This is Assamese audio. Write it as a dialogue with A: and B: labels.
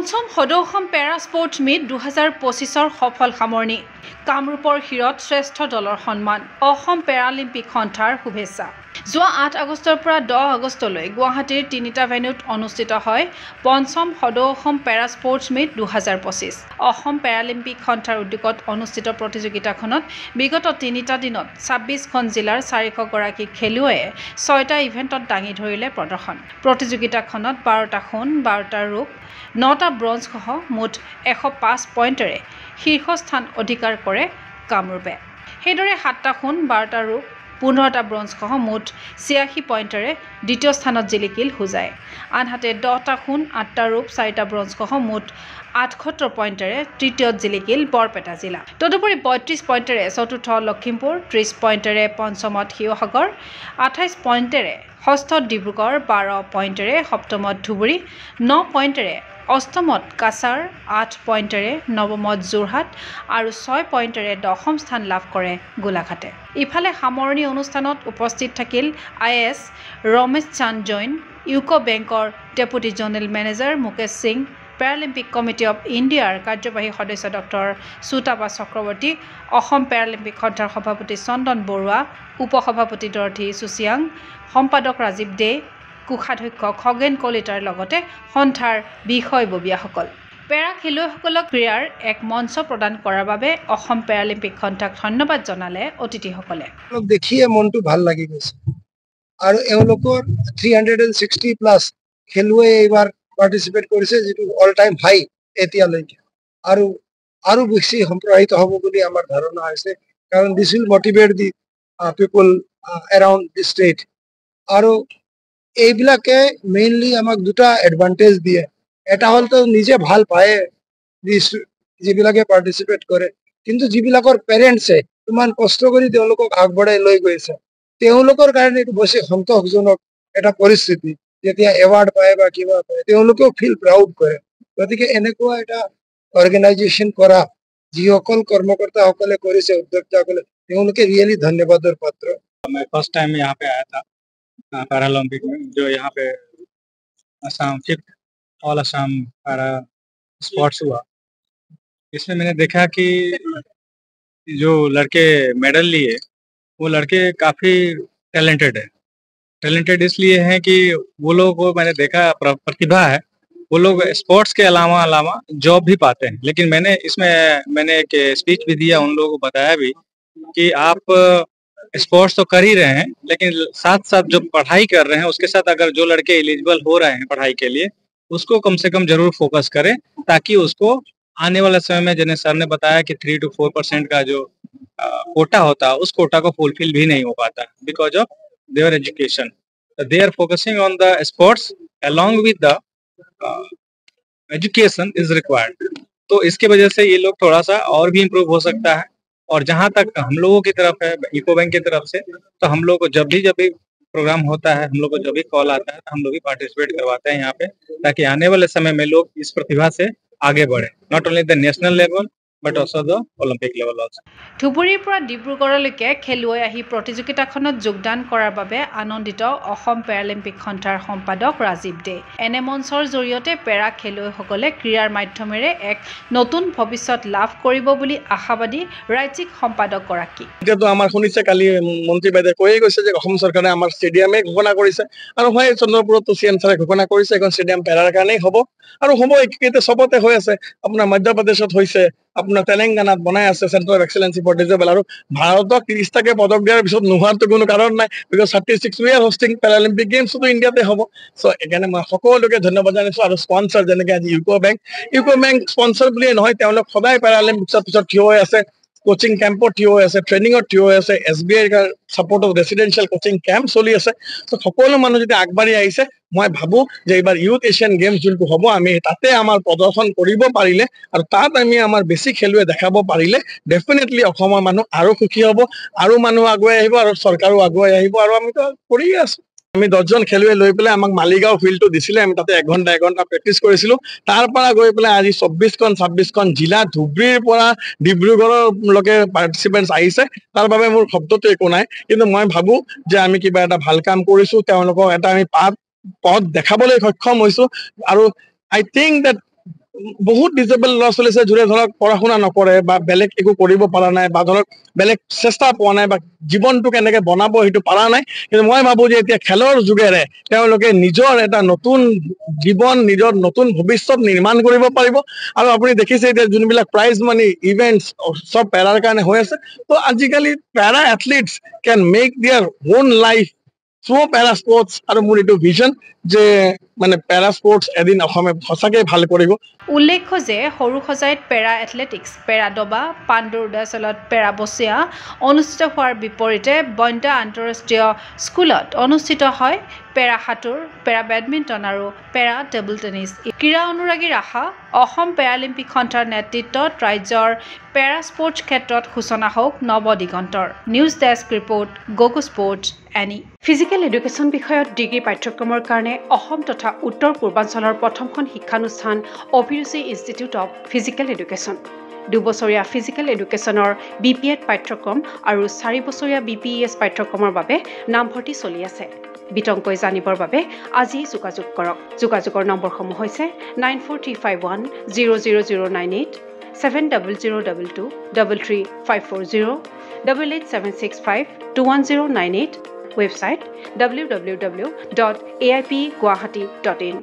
A: পঞ্চম সদৌ অসম পেৰা স্পৰ্টছ মিট 2025ৰ সফল সামৰণি কামৰূপৰ হিৰত শ্ৰেষ্ঠ দলৰ সন্মান অসম পেৰালিম্পিক সন্থাৰ শুভেচ্ছা যোৱা 8 আগষ্টৰ পৰা 10 আগষ্টলৈ গুৱাহাটীৰ তিনিটা ভেন্যুত অনুষ্ঠিত হয় পঞ্চম সদৌ অসম পেৰা স্পৰ্টছ মিট 2025 অসম পেৰালিম্পিক সন্থাৰ উদ্যোগত অনুষ্ঠিত প্ৰতিযোগিতাখনত বিগত তিনিটা দিনত 26খন জিলাৰ 400 গৰাকী খেলুৱৈয়ে 6টা ইভেণ্টত দাঙি ধৰিলে প্ৰদৰ্শন প্ৰতিযোগিতাখনত 12টা সোণ 12টা ৰূপ 9টা ব্ৰঞ্জ সহ মুঠ 105 পইণ্টেৰে শীৰ্ষস্থান অধিকাৰ কৰে কামৰূপে সেইদৰে 7টা সোণ 12টা ৰূপ 15টা ব্ৰঞ্জ সহ মুঠ 86 পইণ্টেৰে দ্বিতীয় স্থানত জিলিকিল হুজাই আনহাতে 10টা সোণ 8টা ৰূপ 4টা ব্ৰঞ্জ সহ মুঠ 78 পইণ্টেৰে তৃতীয়ত জিলিকিল বৰপেটা জিলা তদুপৰি 32 পইণ্টেৰে চতুৰ্থ লখিমপুৰ 30 পইণ্টেৰে পঞ্চমত শিৱসাগৰ 28 পইণ্টেৰে ষষ্ঠত ডিব্ৰুগড় 12 পইণ্টেৰে সপ্তমত ধুবুৰী 9 পইণ্টেৰে অষ্টমত কাছাৰ 8 পইণ্টেৰে নৱমত যোৰহাট আৰু 6 পইণ্টেৰে দশম স্থান লাভ কৰে গোলাঘাটে ইফালে সামৰণি অনুষ্ঠানত উপস্থিত থাকিল আইএছ ৰমেশ চান্দ জৈন ইউকো বেংকৰ deputy general manager Mukesh Singh Paralympic committee of ইণ্ডিয়াৰ কাৰ্যবাহী সদস্য ডক্টৰ সুতাপা চক্ৰৱৰ্তী অসম পেৰালিম্পিক সন্থাৰ সভাপতি চন্দন বৰুৱা উপসভাপতি দৰ্থী চুচিয়াং সম্পাদক ৰাজীৱ দে কোষাধ্যক্ষ খগেন কলিতাৰ লগতে সন্থাৰ বিষয়ববীয়াসকল পেৰা খেলুৱৈসকলক ক্ৰীড়াৰ এক মঞ্চ প্ৰদান কৰাৰ বাবে অসম পেৰালিম্পিক সন্থাক ধন্যবাদ জনালে অতিথিসকলে
B: দেখিয়ে মনটো ভাল লাগি গৈছে আৰু এওঁলোকৰ 360 প্লাছ খেলুৱৈ এইবাৰ পাৰ্টিচিপেট কৰিছে যেটো অল টাইম হাই এতিয়ালৈকে আৰু বেছি সম্প্ৰসাৰিত হ'ব বুলি আমাৰ ধাৰণা হৈছে কাৰণ this will motivate the people around the state আৰু এইবিলাকে মেইনলি আমাক দুটা এডভান্টেজ দিয়ে এটা হ'ল তো নিজে ভাল পায় যিবিলাকে পাৰ্টিচিপেট কৰে কিন্তু যিবিলাকৰ পেৰেণ্টছে ইমান কষ্ট কৰি তেওঁলোকক আগবঢ়াই লৈ গৈছে তেওঁলোকৰ কাৰণে এইটো বেছি সন্তোষজনক এটা পৰিস্থিতি যেতিয়া এৱাৰ্ড পায় বা কিবা পায় তেওঁলোকেও ফিল প্ৰাউড কৰে গতিকে এনেকুৱা এটা অৰ্গেনাইজেশ্যন কৰা যিসকল কৰ্মকৰ্তাসকলে কৰিছে উদ্যোক্তাসকলে তেওঁলোকে ৰিয়েলি ধন্যবাদৰ পাত্ৰ
C: मैं फर्स्ट टाइम यहाँ पे आया था पैरालंपिक में जो यहाँ पे Assam fifth all Assam para sports हुआ इसमें मैंने देखा कि जो लड़के मेडल लिए वो लड़के काफ़ी टैलेंटेड इसलिए हैं कि वो लोग को मैंने देखा प्रतिभा है वो लोग स्पोर्ट्स के अलावा जॉब भी पाते हैं लेकिन मैंने एक स्पीच भी दिया उन लोगों को बताया भी कि आप स्पोर्ट्स तो कर ही रहे हैं लेकिन साथ साथ जो पढ़ाई कर रहे हैं उसके साथ अगर जो लड़के एलिजिबल हो रहे हैं पढ़ाई के लिए उसको कम से कम जरूर फोकस करें ताकि उसको आने वाले समय में जैसे सर ने बताया कि 3 to 4% का जो कोटा होता है उस कोटा को फुलफिल भी नहीं हो पाता because of their education they are focusing on the sports along with the education is required तो इसके वजह से ये लोग थोड़ा सा और भी इम्प्रूव हो सकता है और जहां तक हम लोगों की तरफ है इको बैंक की तरफ से तो हम लोग को जब भी प्रोग्राम होता है हम लोग को जब भी कॉल आता है हम लोग भी पार्टिसिपेट करवाते हैं यहाँ पे ताकि आने वाले समय में लोग इस प्रतिभा से आगे बढ़े not only the national level but also the Olympic level also.
A: ধুবুৰীৰ পৰা ডিব্ৰুগড়লৈকে খেলুৱৈ আহি প্ৰতিযোগিতাখনত যোগদান কৰাৰ বাবে আনন্দিত অসম পেৰালিম্পিক সন্থাৰ সম্পাদক ৰাজীৱ দে এনে মঞ্চৰ জৰিয়তে পেৰা খেলুৱৈসকলে ক্ৰীড়াৰ মাধ্যমেৰে এক নতুন ভৱিষ্যত লাভ কৰিব বুলি আশাবাদী ৰাজ্যিক সম্পাদক গৰাকী
D: এতিয়াতো আমাৰ শুনিছে কালি মন্ত্ৰী বাইদেৱে কৈয়ে গৈছে যে অসম চৰকাৰে আমাৰ ষ্টেডিয়ামে ঘোষণা কৰিছে আৰু হয় চন্দ্ৰপুৰতো চিএম ছাৰে ঘোষণা কৰিছে এখন ষ্টেডিয়াম পেৰাৰ কাৰণেই হ'ব আৰু হ'ব এতিয়া চবতে হৈ আছে আপোনাৰ মধ্যপ্ৰদেশত হৈছে আপোনাৰ তেলেংগানাত বনাই আছে centre of excellency for disable আৰু ভাৰতক 30টাকে পদক দিয়াৰ পিছত নোহোৱাৰতো কোনো কাৰণ নাই because 36 we are hosting Paralympic গেমছটো ইণ্ডিয়াতে হ'ব চ' এইকাৰণে মই সকলোকে ধন্যবাদ জনাইছোঁ আৰু স্পনচাৰ যেনেকৈ আজি ইউকো বেংক স্পনচাৰ বুলিয়ে নহয় তেওঁলোক সদায় পেৰালিম্পিক্সৰ পিছত থিয় হৈ আছে কোচিং কেম্পত থিয় হৈ আছে ট্ৰেইনিঙত থিয় হৈ আছে SBI ছাপৰ্টত ৰেচিডেঞ্চিয়েল কোচিং কেম্প চলি আছে চ' সকলো মানুহ যদি আগবাঢ়ি আহিছে মই ভাবো যে এইবাৰ ইউথ এছিয়ান গেমছ যোনটো হ'ব আমি তাতে আমাৰ প্ৰদৰ্শন কৰিব পাৰিলে আৰু তাত আমি আমাৰ বেছি খেলুৱৈ দেখাব পাৰিলে ডেফিনেটলি অসমৰ মানুহ আৰু সুখী হ'ব আৰু মানুহ আগুৱাই আহিব আৰু চৰকাৰো আগুৱাই আহিব আৰু আমিতো কৰিয়ে আছো আমি 10জন খেলুৱৈ লৈ পেলাই আমাক মালিগাঁও ফিল্ডটো দিছিলে আমি তাতে এঘণ্টা প্ৰেক্টিচ কৰিছিলোঁ তাৰ পৰা গৈ পেলাই আজি 26খন জিলা ধুবুৰীৰ পৰা ডিব্ৰুগড়লৈকে পাৰ্টিচিপেণ্টছ আহিছে তাৰ বাবে মোৰ শব্দটো একো নাই কিন্তু মই ভাবো যে আমি কিবা এটা ভাল কাম কৰিছোঁ তেওঁলোকক এটা আমি পথ দেখাবলৈ সক্ষম হৈছোঁ আৰু আই থিংক দেট বহুত ডিজেবল ল'ৰা ছোৱালী আছে যোনে ধৰক পঢ়া শুনা নকৰে বা বেলেগ একো কৰিব পৰা নাই বা ধৰক বেলেগ চেষ্টা পোৱা নাই বা জীৱনটো কেনেকে বনাব সেইটো পৰা নাই কিন্তু মই ভাবো যে এতিয়া খেলৰ যোগেৰে তেওঁলোকে নিজৰ এটা নতুন জীৱন নিজৰ নতুন ভৱিষ্যত নিৰ্মাণ কৰিব পাৰিব আৰু আপুনি দেখিছে এতিয়া যোনবিলাক প্ৰাইজ মানি ইভেন্টছ সব পেৰাৰ কাৰণে হৈ আছে তো আজিকালি পেৰা এথলিটছ কেন মেক দিয়াৰ ওন লাইফ থ্ৰু পেৰা স্পৰ্টছ আৰু মোৰ এইটো ভিজন যে মানে পেৰা স্পৰ্টছ এদিন অসমে সঁচাকে ভাল কৰিব
A: উল্লেখ্য যে সৰু সজাইত পেৰা এথলেটিক্স পেৰা দবা পাণ্ডুৰ উদয়াচলত পেৰা বচিয়া অনুষ্ঠিত হোৱাৰ বিপৰীতে বইন্দা আন্তঃৰাষ্ট্ৰীয় স্কুলত অনুষ্ঠিত হয় পেৰা সাঁতোৰ পেৰা বেডমিণ্টন আৰু পেৰা টেবুল টেনিছ ক্ৰীড়া অনুৰাগীৰ আশা অসম পেৰালিম্পিক সন্থাৰ নেতৃত্বত ৰাজ্যৰ পেৰা স্পৰ্টছ ক্ষেত্ৰত সূচনা হওক নৱদিগন্তৰ নিউজ ডেস্ক ৰিপৰ্ট গোগো স্পৰ্টছ এনি ফিজিকেল এডুকেশ্যন বিষয়ত ডিগ্ৰী পাঠ্যক্ৰমৰ কাৰণে অসম তথা উত্তৰ পূৰ্বাঞ্চলৰ প্ৰথমখন শিক্ষানুষ্ঠান অভিৰুচি ইনষ্টিটিউট অৱ ফিজিকেল এডুকেশ্যন 2 বছৰীয়া ফিজিকেল এডুকেশ্যনৰ BPEd পাঠ্যক্ৰম আৰু 4 বছৰীয়া BPES পাঠ্যক্ৰমৰ বাবে নামভৰ্তি চলি আছে বিতংকৈ জানিবৰ বাবে আজি যোগাযোগ কৰক যোগাযোগৰ নম্বৰসমূহ হৈছে 9435100098 7002233540 8876521098 website www.aipguwahati.in